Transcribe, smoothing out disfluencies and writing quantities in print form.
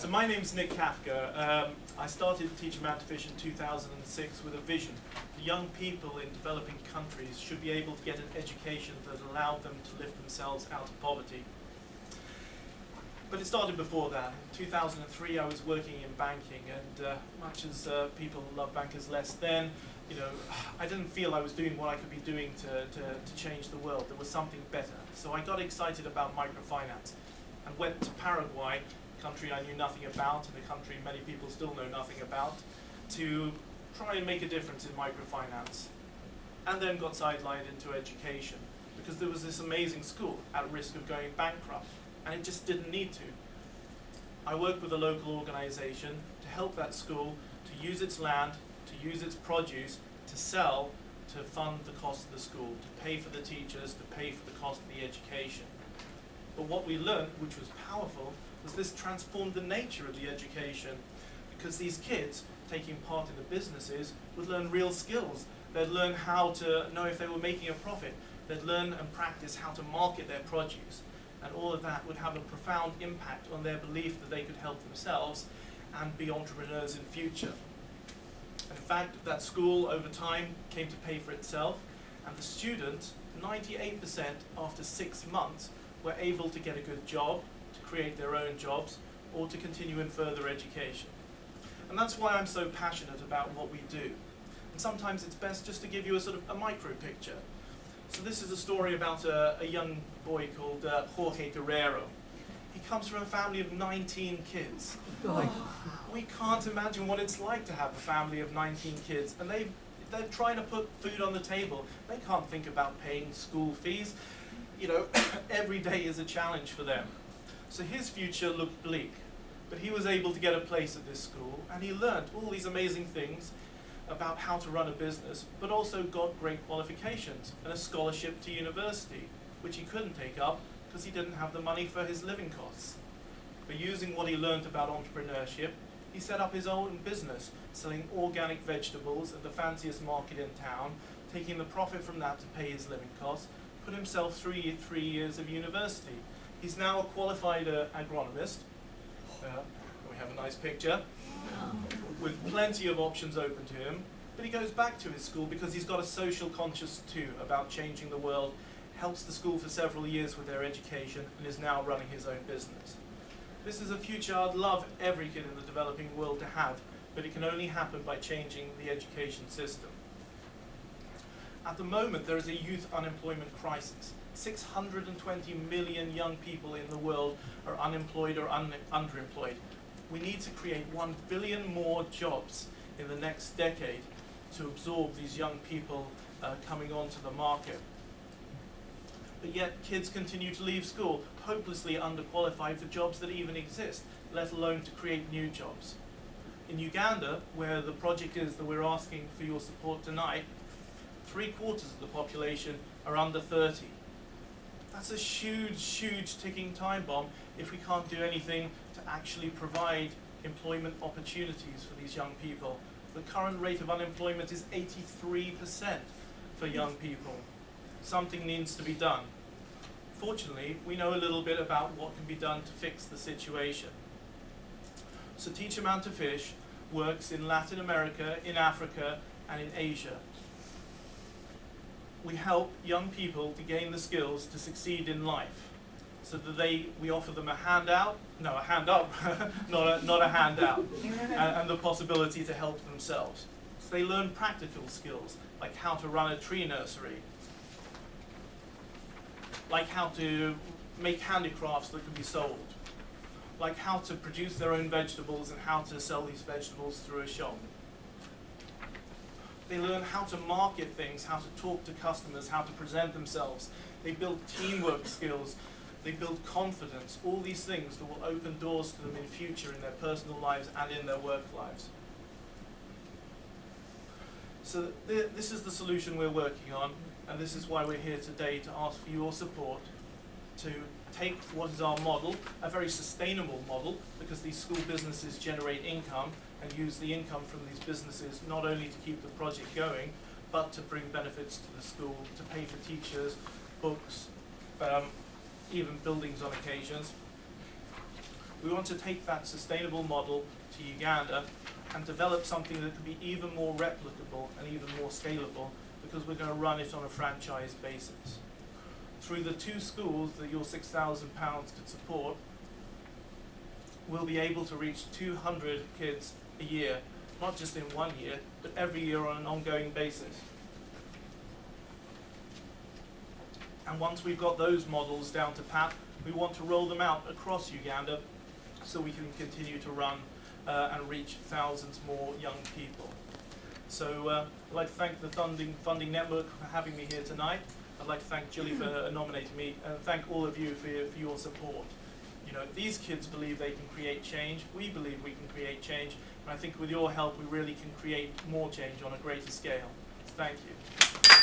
So my name's Nick Kafka. I started Teach a Man to Fish in 2006 with a vision. The young people in developing countries should be able to get an education that allowed them to lift themselves out of poverty. But it started before that. In 2003 I was working in banking, and much as people love bankers less then, I didn't feel I was doing what I could be doing to change the world. There was something better. So I got excited about microfinance and went to Paraguay, a country I knew nothing about and a country many people still know nothing about, to try and make a difference in microfinance. And then got sidelined into education because there was this amazing school at risk of going bankrupt, and it just didn't need to. I worked with a local organization to help that school to use its land, to use its produce, to sell, to fund the cost of the school, to pay for the teachers, to pay for the cost of the education. But what we learned, which was powerful, was this transformed the nature of the education, because these kids taking part in the businesses would learn real skills. They'd learn how to know if they were making a profit. They'd learn and practice how to market their produce. And all of that would have a profound impact on their belief that they could help themselves and be entrepreneurs in future. In fact, that school over time came to pay for itself, and the students, 98% after 6 months, were able to get a good job, to create their own jobs, or to continue in further education. And that's why I'm so passionate about what we do. And sometimes it's best just to give you a sort of a micro picture. So this is a story about a young boy called Jorge Guerrero. He comes from a family of 19 kids. We can't imagine what it's like to have a family of 19 kids, and they're trying to put food on the table. They can't think about paying school fees. Every day is a challenge for them. So his future looked bleak, but he was able to get a place at this school, and he learned all these amazing things about how to run a business, but also got great qualifications and a scholarship to university, which he couldn't take up because he didn't have the money for his living costs. But using what he learned about entrepreneurship, he set up his own business, selling organic vegetables at the fanciest market in town, taking the profit from that to pay his living costs, put himself through 3 years of university. He's now a qualified agronomist. We have a nice picture, with plenty of options open to him, but he goes back to his school because he's got a social conscience too about changing the world, helps the school for several years with their education, and is now running his own business. This is a future I'd love every kid in the developing world to have, but it can only happen by changing the education system. At the moment, there is a youth unemployment crisis. 620 million young people in the world are unemployed or underemployed. We need to create 1 billion more jobs in the next decade to absorb these young people coming onto the market. But yet kids continue to leave school, hopelessly underqualified for jobs that even exist, let alone to create new jobs. In Uganda, where the project is that we're asking for your support tonight, 3/4 of the population are under 30. That's a huge ticking time bomb if we can't do anything to actually provide employment opportunities for these young people. The current rate of unemployment is 83% for young people. Something needs to be done. Fortunately, we know a little bit about what can be done to fix the situation. So Teach a Man to Fish works in Latin America, in Africa, and in Asia. We help young people to gain the skills to succeed in life, so that we offer them a hand up, not a handout, and the possibility to help themselves. So they learn practical skills, like how to run a tree nursery, like how to make handicrafts that can be sold, like how to produce their own vegetables and how to sell these vegetables through a shop. They learn how to market things, how to talk to customers, how to present themselves. They build teamwork skills. They build confidence. All these things that will open doors to them in future in their personal lives and in their work lives. So this is the solution we're working on, and this is why we're here today, to ask for your support to take what is our model, a very sustainable model, because these school businesses generate income, and use the income from these businesses not only to keep the project going, but to bring benefits to the school, to pay for teachers, books, even buildings on occasions. We want to take that sustainable model to Uganda and develop something that can be even more replicable and even more scalable, because we're going to run it on a franchise basis. Through the 2 schools that your £6,000 could support, we'll be able to reach 200 kids a year, not just in 1 year, but every year on an ongoing basis. And once we've got those models down to pat, we want to roll them out across Uganda so we can continue to run and reach thousands more young people. So I'd like to thank the Funding Network for having me here tonight. I'd like to thank Julie for nominating me, and thank all of you for your support. You know, these kids believe they can create change. We believe we can create change. And I think with your help, we really can create more change on a greater scale. Thank you.